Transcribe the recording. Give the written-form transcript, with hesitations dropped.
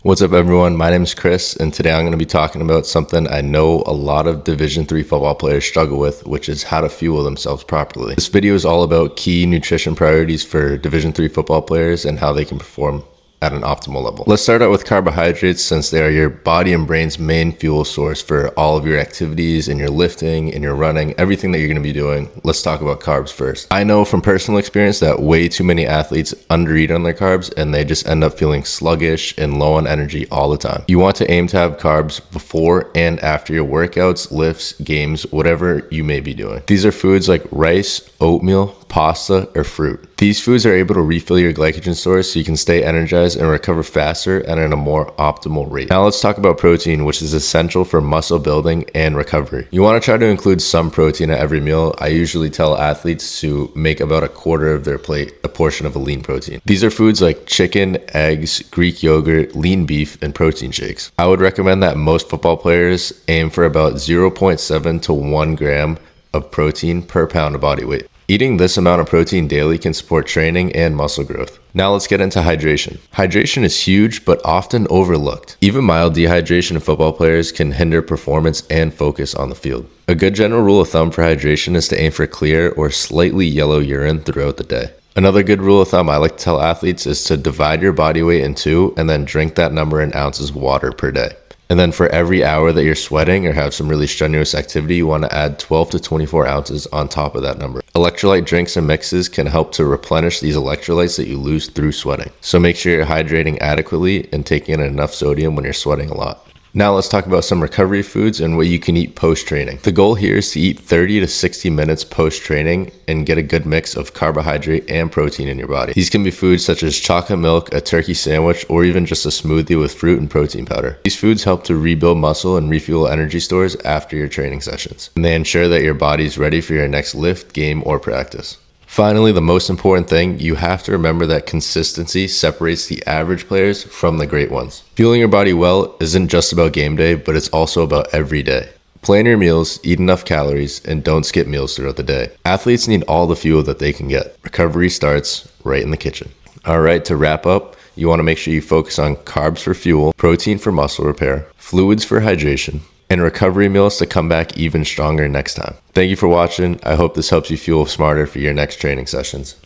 What's up, everyone? My name is Chris, and today I'm going to be talking about something I know a lot of Division III football players struggle with, which is how to fuel themselves properly. This video is all about key nutrition priorities for Division III football players and how they can perform at an optimal level. Let's start out with carbohydrates, since they are your body and brain's main fuel source for all of your activities and your lifting and your running, everything that you're going to be doing. Let's talk about carbs first. I know from personal experience that way too many athletes undereat on their carbs and they just end up feeling sluggish and low on energy all the time. You want to aim to have carbs before and after your workouts, lifts, games, whatever you may be doing. These are foods like rice, oatmeal, pasta, or fruit. These foods are able to refill your glycogen stores so you can stay energized and recover faster and at a more optimal rate. Now let's talk about protein, which is essential for muscle building and recovery. You want to try to include some protein at every meal. I usually tell athletes to make about a quarter of their plate a portion of a lean protein. These are foods like chicken, eggs, Greek yogurt, lean beef, and protein shakes. I would recommend that most football players aim for about 0.7 to 1 gram of protein per pound of body weight. Eating this amount of protein daily can support training and muscle growth. Now let's get into hydration. Hydration is huge, but often overlooked. Even mild dehydration of football players can hinder performance and focus on the field. A good general rule of thumb for hydration is to aim for clear or slightly yellow urine throughout the day. Another good rule of thumb I like to tell athletes is to divide your body weight in two and then drink that number in ounces of water per day. And then for every hour that you're sweating or have some really strenuous activity, you want to add 12 to 24 ounces on top of that number. Electrolyte drinks and mixes can help to replenish these electrolytes that you lose through sweating. So make sure you're hydrating adequately and taking in enough sodium when you're sweating a lot. Now let's talk about some recovery foods and what you can eat post-training. The goal here is to eat 30 to 60 minutes post-training and get a good mix of carbohydrate and protein in your body. These can be foods such as chocolate milk, a turkey sandwich, or even just a smoothie with fruit and protein powder. These foods help to rebuild muscle and refuel energy stores after your training sessions, and they ensure that your body's ready for your next lift, game, or practice. Finally, the most important thing, you have to remember that consistency separates the average players from the great ones. Fueling your body well isn't just about game day, but it's also about every day. Plan your meals, eat enough calories, and don't skip meals throughout the day. Athletes need all the fuel that they can get. Recovery starts right in the kitchen. All right, to wrap up, you want to make sure you focus on carbs for fuel, protein for muscle repair, fluids for hydration, and recovery meals to come back even stronger next time. Thank you for watching. I hope this helps you fuel smarter for your next training sessions.